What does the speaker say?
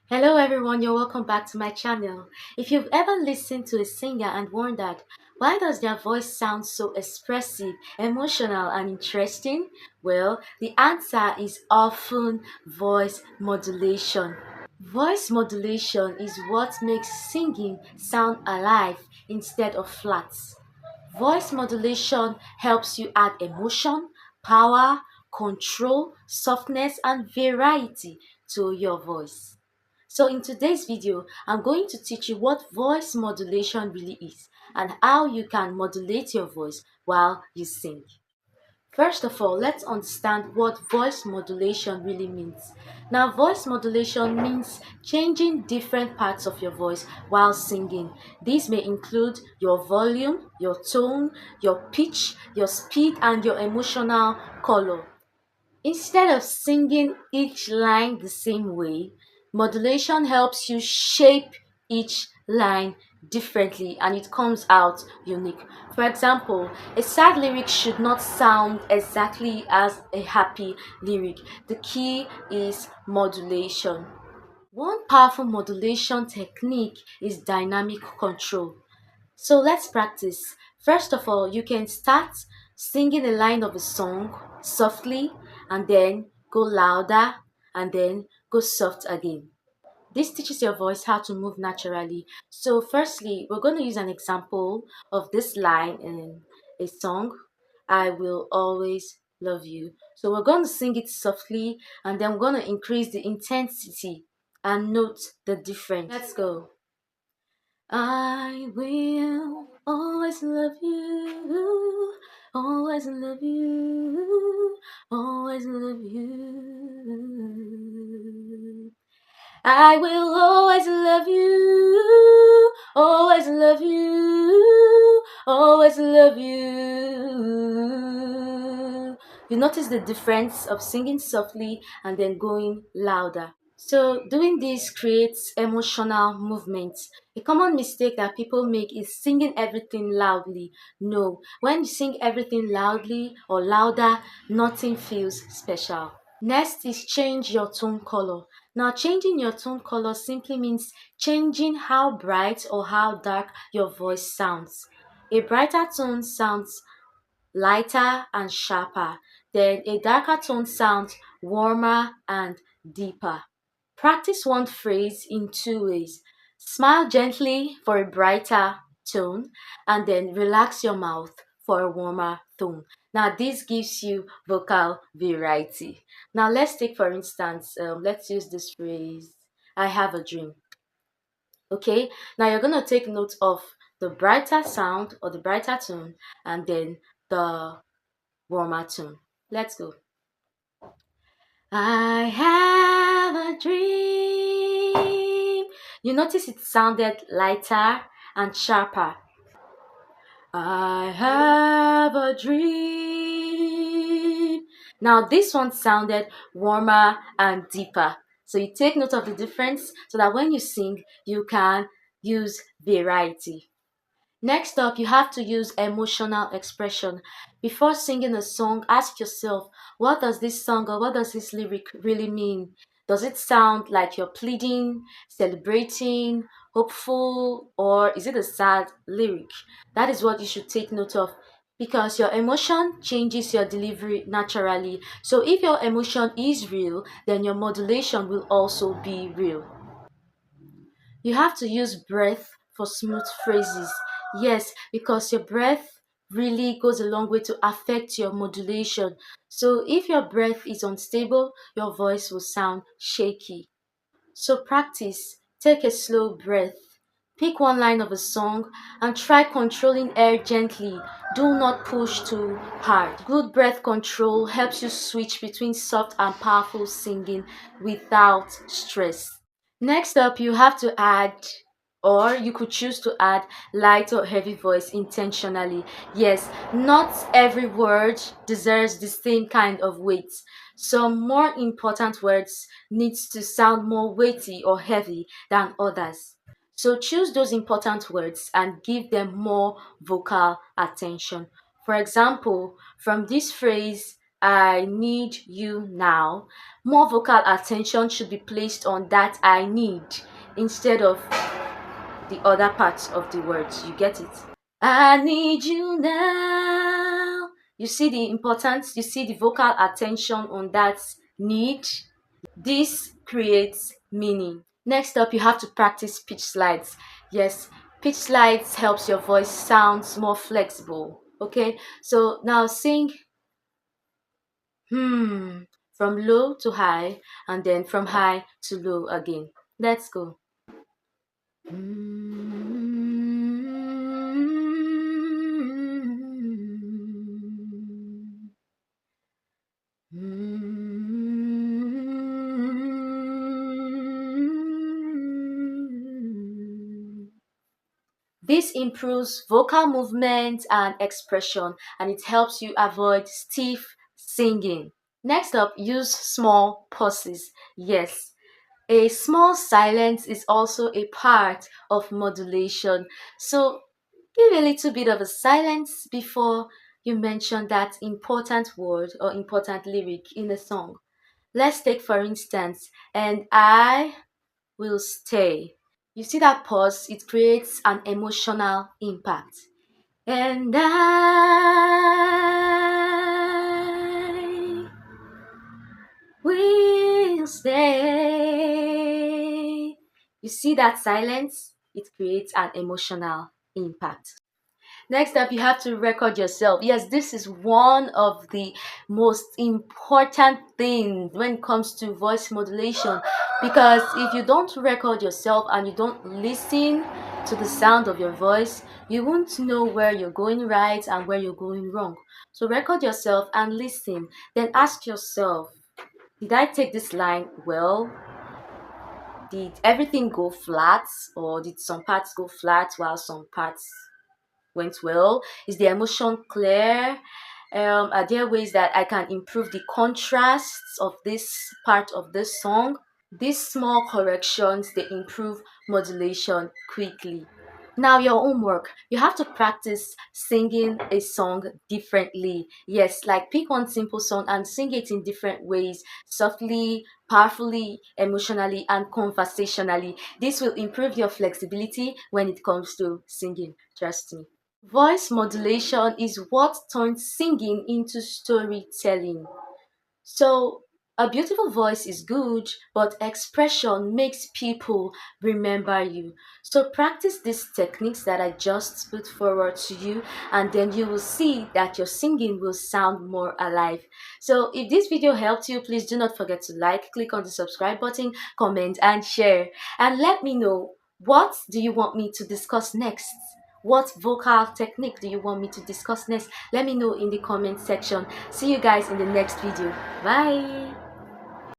Hello everyone, you're welcome back to my channel. If you've ever listened to a singer and wondered, why does their voice sound so expressive, emotional and interesting? Well, the answer is often voice modulation. Voice modulation is what makes singing sound alive instead of flat. Voice modulation helps you add emotion, power, control, softness and variety to your voice. So in today's video, I'm going to teach you what voice modulation really is and how you can modulate your voice while you sing. First of all, let's understand what voice modulation really means. Now, voice modulation means changing different parts of your voice while singing. These may include your volume, your tone, your pitch, your speed, and your emotional color. Instead of singing each line the same way, modulation helps you shape each line differently and it comes out unique. For example, a sad lyric should not sound exactly as a happy lyric. The key is modulation. One powerful modulation technique is dynamic control. So let's practice. First of all, you can start singing a line of a song softly and then go louder and then go soft again. This teaches your voice how to move naturally. So firstly, we're going to use an example of this line in a song, I will always love you. So we're going to sing it softly and then we're going to increase the intensity and note the difference. Let's go. I will always love you, always love you, always love you. I will always love you, always love you, always love you. You notice the difference of singing softly and then going louder. So doing this creates emotional movements. A common mistake that people make is singing everything loudly. No, when you sing everything loudly or louder, nothing feels special. Next is change your tone color. Now changing your tone color simply means changing how bright or how dark your voice sounds. A brighter tone sounds lighter and sharper. Then a darker tone sounds warmer and deeper. Practice one phrase in two ways. Smile gently for a brighter tone and then relax your mouth for a warmer tone. Now this gives you vocal variety. Now let's take for instance, let's use this phrase, I have a dream. Okay, now you're going to take note of the brighter sound or the brighter tone and then the warmer tone. Let's go. I have a dream. You notice it sounded lighter and sharper. I have a dream. Now this one sounded warmer and deeper. So you take note of the difference so that when you sing, you can use variety. Next up, you have to use emotional expression. Before singing a song, ask yourself, what does this song or what does this lyric really mean? Does it sound like you're pleading, celebrating, hopeful, or is it a sad lyric? That is what you should take note of because your emotion changes your delivery naturally. So if your emotion is real, then your modulation will also be real. You have to use breath for smooth phrases. Yes, because your breath really goes a long way to affect your modulation. So if your breath is unstable, your voice will sound shaky. So practice. Take a slow breath. Pick one line of a song and try controlling air gently. Do not push too hard. Good breath control helps you switch between soft and powerful singing without stress. Next up, you have to add, or you could choose to add light or heavy voice intentionally. Yes, not every word deserves the same kind of weight. Some more important words needs to sound more weighty or heavy than others. So choose those important words and give them more vocal attention. For example, from this phrase, I need you now, more vocal attention should be placed on that I need instead of the other parts of the words. You get it? I need you now. You see the importance, you see the vocal attention on that need. This creates meaning. Next up, you have to practice pitch slides. Yes, pitch slides helps your voice sounds more flexible. Okay, so now sing from low to high and then from high to low again. Let's go. This improves vocal movement and expression, and it helps you avoid stiff singing. Next up, use small pauses. Yes, a small silence is also a part of modulation. So give a little bit of a silence before you mention that important word or important lyric in a song. Let's take, for instance, and I will stay. You see that pause? It creates an emotional impact. And I will stay. You see that silence? It creates an emotional impact. Next up, you have to record yourself. Yes, this is one of the most important things when it comes to voice modulation, because if you don't record yourself and you don't listen to the sound of your voice, you won't know where you're going right and where you're going wrong. So record yourself and listen. Then ask yourself, did I take this line well? Did everything go flat, or did some parts go flat while some parts went well? Is the emotion clear? Are there ways that I can improve the contrasts of this part of this song? These small corrections, they improve modulation quickly. Now your homework, you have to practice singing a song differently. Yes, like pick one simple song and sing it in different ways, softly, powerfully, emotionally, and conversationally. This will improve your flexibility when it comes to singing. Trust me. Voice modulation is what turns singing into storytelling. So, a beautiful voice is good, but expression makes people remember you. So, practice these techniques that I just put forward to you, and then you will see that your singing will sound more alive. So, if this video helped you, please do not forget to like, click on the subscribe button, comment, and share. And let me know, what do you want me to discuss next? What vocal technique do you want me to discuss next? Let me know in the comment section. See you guys in the next video. Bye.